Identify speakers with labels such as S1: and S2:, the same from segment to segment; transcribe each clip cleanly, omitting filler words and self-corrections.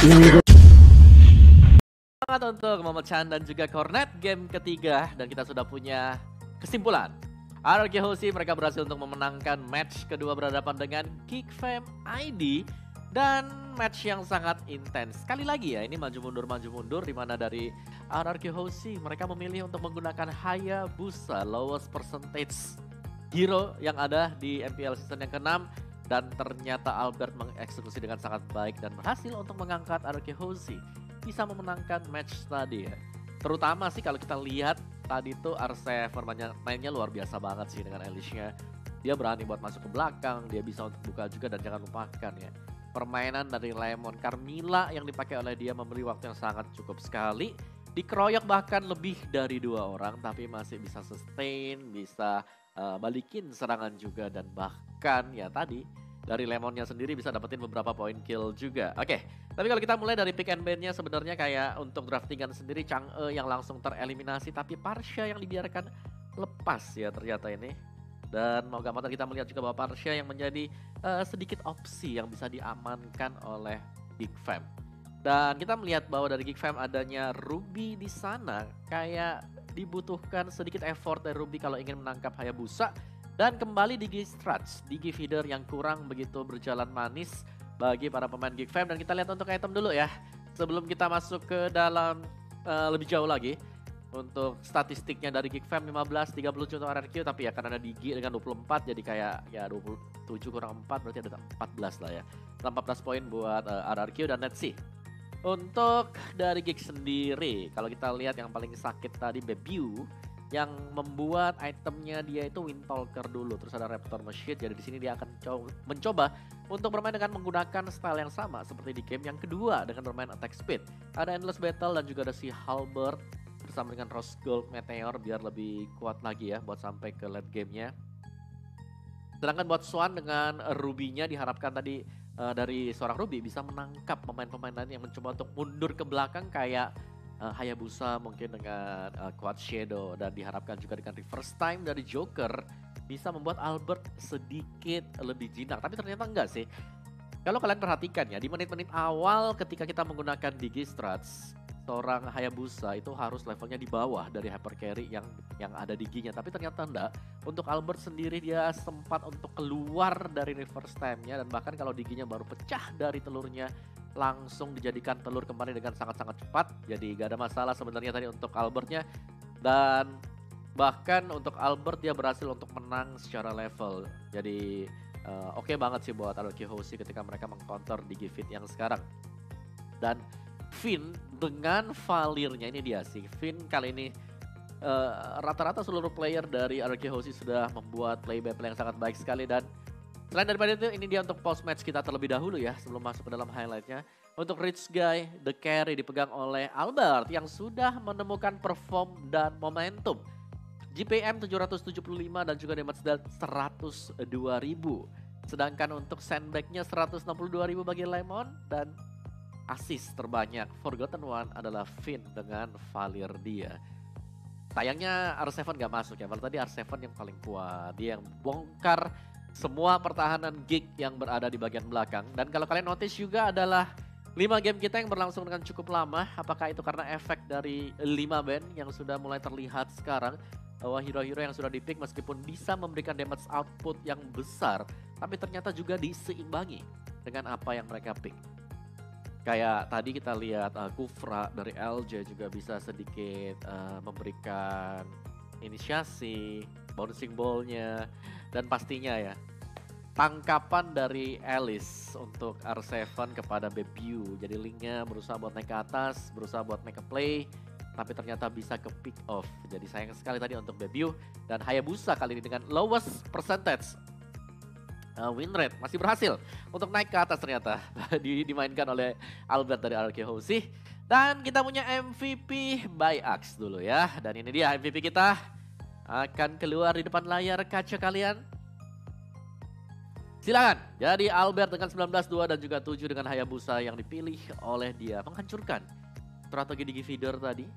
S1: Semangat untuk Momochan dan juga Cornet game ketiga, dan kita sudah punya kesimpulan. RRQ Hoshi mereka berhasil untuk memenangkan match kedua berhadapan dengan Geekfam ID, dan match yang sangat intens. Sekali lagi ya, ini maju mundur di mana dari RRQ Hoshi mereka memilih untuk menggunakan Hayabusa, lowest percentage hero yang ada di MPL season yang ke-6, dan ternyata Albert mengeksekusi dengan sangat baik dan berhasil untuk mengangkat RRQ Hoshi bisa memenangkan match tadi ya. Terutama sih kalau kita lihat tadi tuh R7 mainnya luar biasa banget sih dengan Elisha. Dia berani buat masuk ke belakang, dia bisa untuk buka juga, dan jangan lupakan ya, permainan dari Lemon Carmilla yang dipakai oleh dia memberi waktu yang sangat cukup sekali. Dikeroyok bahkan lebih dari 2 orang tapi masih bisa sustain, bisa balikin serangan juga, dan bahkan ya tadi dari Lemonnya sendiri bisa dapetin beberapa poin kill juga. Oke, tapi kalau kita mulai dari pick and ban-nya, sebenarnya kayak untuk draftingan sendiri Chang'e yang langsung tereliminasi, tapi Parsha yang dibiarkan lepas ya ternyata ini. Dan mau gak mau kita melihat juga bahwa Parsha yang menjadi sedikit opsi yang bisa diamankan oleh Geekfam. Dan kita melihat bahwa dari Geekfam adanya Ruby di sana, kayak dibutuhkan sedikit effort dari Ruby kalau ingin menangkap Hayabusa. Dan kembali Digi Struts, Digi Feeder yang kurang begitu berjalan manis bagi para pemain Geekfam. Dan kita lihat untuk item dulu ya, sebelum kita masuk ke dalam lebih jauh lagi. Untuk statistiknya dari Geekfam 15-30 untuk RRQ, tapi ya karena ada Digi dengan 24 jadi kayak ya 27 kurang 4 berarti ada 14 lah ya. 14 poin buat RRQ dan let's see. Untuk dari Geek sendiri, kalau kita lihat yang paling sakit tadi Bebu, yang membuat itemnya dia itu Windtalker dulu, terus ada Raptor Machine. Jadi di sini dia akan mencoba untuk bermain dengan menggunakan style yang sama seperti di game yang kedua dengan bermain attack speed. Ada Endless Battle dan juga ada si Halberd bersama dengan Rose Gold Meteor biar lebih kuat lagi ya buat sampai ke late gamenya. Sedangkan buat Swan dengan Ruby-nya diharapkan tadi dari seorang Ruby bisa menangkap pemain-pemain lain yang mencoba untuk mundur ke belakang kayak Hayabusa mungkin dengan Quad Shadow, dan diharapkan juga dengan reverse time dari Joker bisa membuat Albert sedikit lebih jinak. Tapi ternyata enggak sih. Kalau kalian perhatikan ya, di menit-menit awal ketika kita menggunakan Digi Struts, seorang Hayabusa itu harus levelnya di bawah dari Hyper Carry yang ada Diginya. Tapi ternyata enggak. Untuk Albert sendiri dia sempat untuk keluar dari reverse time-nya, dan bahkan kalau Diginya baru pecah dari telurnya langsung dijadikan telur kembali dengan sangat-sangat cepat. Jadi gak ada masalah sebenarnya tadi untuk Albertnya. Dan bahkan untuk Albert dia berhasil untuk menang secara level. Jadi oke banget sih buat RRQ Hoshi ketika mereka mengcounter Digifit yang sekarang. Dan Finn dengan Valirnya ini dia sih. Finn kali ini rata-rata seluruh player dari RRQ Hoshi sudah membuat play by play yang sangat baik sekali. Dan selain daripada itu, ini dia untuk post match kita terlebih dahulu ya sebelum masuk ke dalam highlightnya. Untuk Rich Guy, the carry dipegang oleh Albert yang sudah menemukan perform dan momentum. GPM 775 dan juga damage dealt 102.000. Sedangkan untuk sandbagnya 162.000 bagi Lemon, dan assist terbanyak Forgotten One adalah Finn dengan Valir dia. Sayangnya R7 gak masuk ya, padahal tadi R7 yang paling kuat. Dia yang bongkar semua pertahanan Geek yang berada di bagian belakang. Dan kalau kalian notice juga adalah 5 game kita yang berlangsung dengan cukup lama. Apakah itu karena efek dari 5 ban yang sudah mulai terlihat sekarang, bahwa hero-hero yang sudah di-pick meskipun bisa memberikan damage output yang besar, tapi ternyata juga diseimbangi dengan apa yang mereka pick. Kayak tadi kita lihat Kufra dari LJ juga bisa sedikit memberikan inisiasi, bouncing ball-nya, dan pastinya ya tangkapan dari Alice untuk R7 kepada Bebu. Jadi linknya berusaha buat naik ke atas, berusaha buat make a play, tapi ternyata bisa ke pick off. Jadi sayang sekali tadi untuk Bebu. Dan Hayabusa kali ini dengan lowest percentage win rate masih berhasil untuk naik ke atas ternyata. Dimainkan oleh Albert dari RRQ Hoshi. Dan kita punya MVP by Axe dulu ya. Dan ini dia MVP kita akan keluar di depan layar kaca kalian. Silakan. Jadi Albert dengan 19-2 dan juga 7 dengan Hayabusa yang dipilih oleh dia. Menghancurkan strategi Digi Feeder tadi.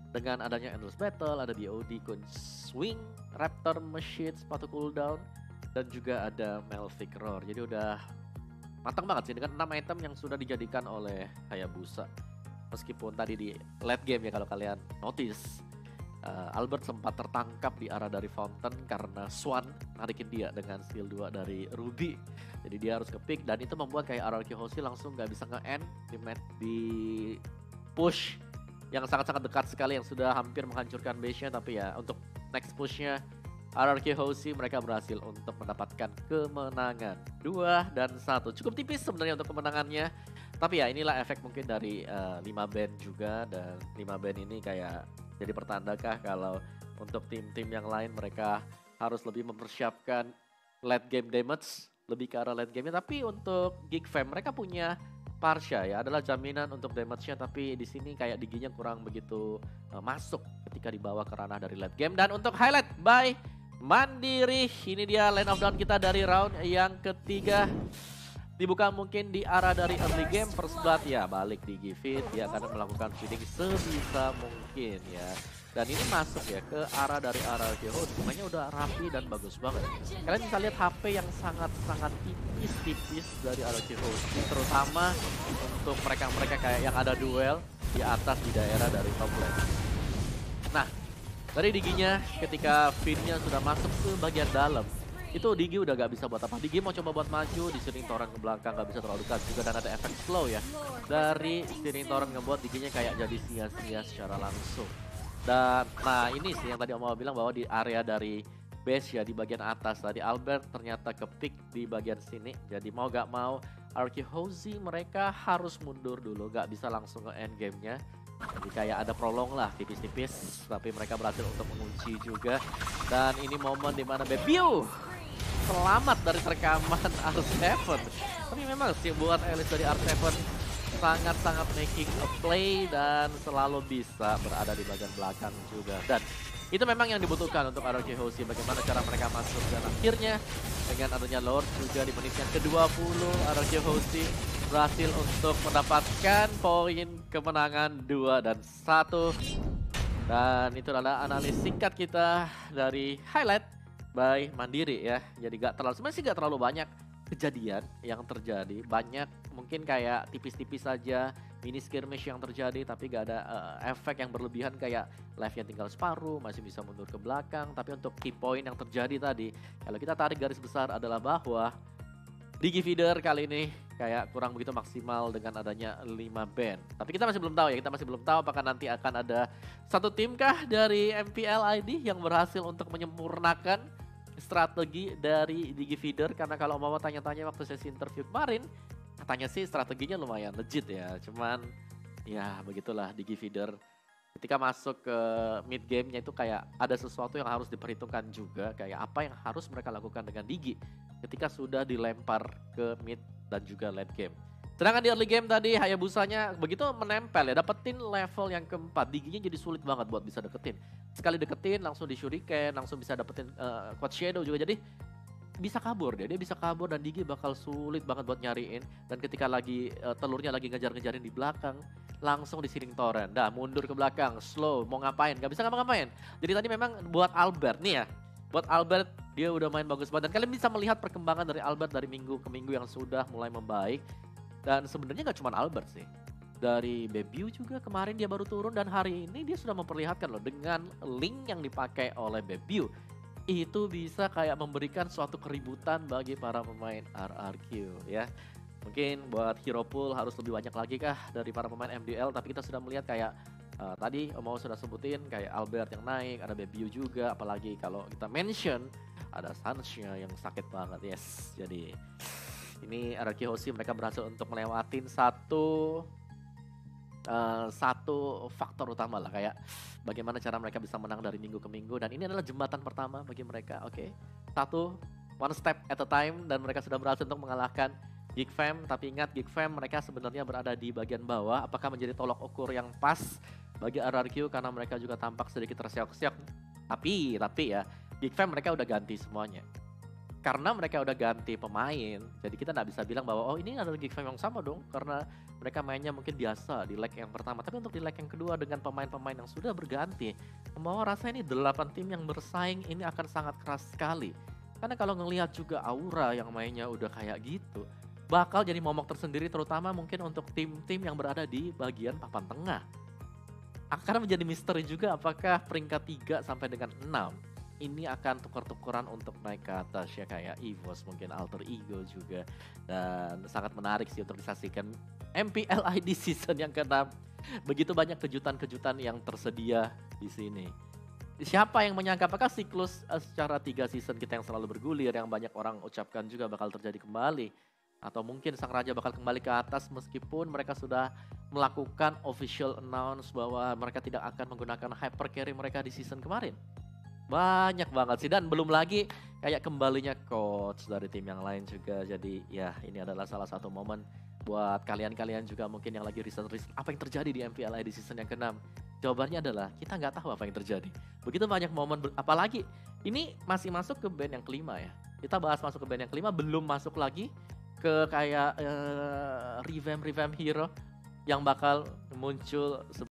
S1: Dengan adanya Endless Battle, ada DOD, Kun Swing, Raptor Machine, sepatu cooldown. Dan juga ada Melvic Roar. Jadi udah matang banget sih dengan 6 item yang sudah dijadikan oleh Hayabusa. Meskipun tadi di late game ya kalau kalian notice, Albert sempat tertangkap di arah dari Fountain karena Swan narikin dia dengan skill 2 dari Ruby. Jadi dia harus ke-pick dan itu membuat kayak RRQ Hoshi langsung gak bisa nge-end di push yang sangat-sangat dekat sekali yang sudah hampir menghancurkan base-nya. Tapi ya untuk next push-nya RRQ Hoshi mereka berhasil untuk mendapatkan kemenangan 2-1. Cukup tipis sebenarnya untuk kemenangannya. Tapi ya inilah efek mungkin dari 5 band juga, dan 5 band ini kayak jadi pertandakah kalau untuk tim-tim yang lain mereka harus lebih mempersiapkan late game damage, lebih ke arah late game-nya. Tapi untuk Geek Fam mereka punya Parsha ya, adalah jaminan untuk damage-nya, tapi di sini kayak diginya kurang begitu masuk ketika dibawa ke ranah dari late game. Dan untuk highlight by Mandiri, ini dia line of down kita dari round yang ketiga. Dibuka mungkin di arah dari early game, first blood ya balik di Givit, dia akan melakukan feeding sebisa mungkin ya. Dan ini masuk ya ke arah dari RRQ Hoshi, semuanya udah rapi dan bagus banget. Kalian bisa lihat HP yang sangat-sangat tipis-tipis dari RRQ Hoshi, terutama untuk mereka-mereka kayak yang ada duel di atas di daerah dari top lane. Nah, dari diginya ketika feednya sudah masuk ke bagian dalam, itu Digi udah gak bisa buat apa. Digi mau coba buat maju, disering Torrent ke belakang gak bisa terlalu dekat juga, dan ada efek slow ya dari disering Torrent ngebuat Diginya kayak jadi sia-sia secara langsung. Dan nah ini sih yang tadi Om bilang bahwa di area dari base ya di bagian atas tadi Albert ternyata ke-pick di bagian sini. Jadi mau gak mau RRQ Hoshi mereka harus mundur dulu, gak bisa langsung ke end game-nya. Jadi kayak ada prolong lah tipis-tipis, tapi mereka berhasil untuk mengunci juga. Dan ini momen dimana Bebiu selamat dari rekaman R7. Tapi memang sih buat Alice dari R7 sangat-sangat making a play dan selalu bisa berada di bagian belakang juga. Dan itu memang yang dibutuhkan untuk RRQ Hoshi, bagaimana cara mereka masuk. Dan akhirnya dengan adanya Lord juga di menit yang ke-20, RRQ Hoshi berhasil untuk mendapatkan poin kemenangan 2-1. Dan itu adalah analis singkat kita dari highlight by Mandiri ya. Jadi sebenarnya sih gak terlalu banyak kejadian yang terjadi. Banyak mungkin kayak tipis-tipis saja mini skirmish yang terjadi, tapi gak ada efek yang berlebihan kayak life-nya tinggal separuh, masih bisa mundur ke belakang. Tapi untuk key point yang terjadi tadi, kalau kita tarik garis besar adalah bahwa Digi Feeder kali ini kayak kurang begitu maksimal dengan adanya 5 band. Tapi kita masih belum tahu ya, kita masih belum tahu apakah nanti akan ada satu tim kah dari MPL ID yang berhasil untuk menyempurnakan strategi dari Digi Feeder. Karena kalau mau tanya-tanya waktu sesi interview kemarin, katanya sih strateginya lumayan legit ya. Cuman ya begitulah Digi Feeder. Ketika masuk ke mid game-nya itu kayak ada sesuatu yang harus diperhitungkan juga. Kayak apa yang harus mereka lakukan dengan Digi ketika sudah dilempar ke mid dan juga late game. Sedangkan di early game tadi Hayabusanya begitu menempel ya, dapetin level yang keempat. Diginya jadi sulit banget buat bisa deketin. Sekali deketin langsung di shuriken, langsung bisa dapetin quad shadow juga. Jadi bisa kabur dia bisa kabur dan Digi bakal sulit banget buat nyariin. Dan ketika lagi telurnya lagi ngejar-ngejarin di belakang, langsung disiring Torrent. Dah mundur ke belakang, slow, mau ngapain, gak bisa ngapa-ngapain. Jadi tadi memang buat Albert nih ya, buat Albert dia udah main bagus banget. Dan kalian bisa melihat perkembangan dari Albert dari minggu ke minggu yang sudah mulai membaik. Dan sebenarnya gak cuma Albert sih, dari Bebiu juga kemarin dia baru turun, dan hari ini dia sudah memperlihatkan loh dengan link yang dipakai oleh Bebiu. Itu bisa kayak memberikan suatu keributan bagi para pemain RRQ ya. Mungkin buat hero pool harus lebih banyak lagi kah dari para pemain MDL, tapi kita sudah melihat kayak tadi mau sudah sebutin kayak Albert yang naik, ada Bebiu juga, apalagi kalau kita mention ada Sansnya yang sakit banget yes. Jadi ini RRQ Hoshi mereka berhasil untuk melewatin satu faktor utama lah, kayak bagaimana cara mereka bisa menang dari minggu ke minggu, dan ini adalah jembatan pertama bagi mereka. Oke. One step at a time, dan mereka sudah berhasil untuk mengalahkan Geek Fam. Tapi ingat, Geek Fam mereka sebenarnya berada di bagian bawah. Apakah menjadi tolok ukur yang pas bagi RRQ karena mereka juga tampak sedikit terseok-seok. Tapi ya Geek Fam mereka udah ganti semuanya. Karena mereka udah ganti pemain, jadi kita nggak bisa bilang bahwa oh ini adalah Geek Fam yang sama dong, karena mereka mainnya mungkin biasa di leg yang pertama. Tapi untuk di leg yang kedua dengan pemain-pemain yang sudah berganti, membawa rasa ini 8 tim yang bersaing ini akan sangat keras sekali. Karena kalau ngelihat juga Aura yang mainnya udah kayak gitu, bakal jadi momok tersendiri terutama mungkin untuk tim-tim yang berada di bagian papan tengah. Akan menjadi misteri juga apakah peringkat 3 sampai dengan 6 ini akan tukar-tukuran untuk naik ke atas ya, kayak EVOS mungkin Alter Ego juga. Dan sangat menarik sih untuk disaksikan MPLI di season yang ke-6. Begitu banyak kejutan-kejutan yang tersedia di sini. Siapa yang menyangka apakah siklus secara 3 season kita yang selalu bergulir yang banyak orang ucapkan juga bakal terjadi kembali, atau mungkin sang raja bakal kembali ke atas meskipun mereka sudah melakukan official announce bahwa mereka tidak akan menggunakan hyper carry mereka di season kemarin. Banyak banget sih, dan belum lagi kayak kembalinya coach dari tim yang lain juga. Jadi ya ini adalah salah satu momen buat kalian-kalian juga mungkin yang lagi riset apa yang terjadi di MPLI di season yang ke-6. Jawabannya adalah kita nggak tahu apa yang terjadi. Begitu banyak momen, apalagi ini masih masuk ke band yang kelima ya. Kita bahas masuk ke band yang kelima, belum masuk lagi ke kayak revamp hero yang bakal muncul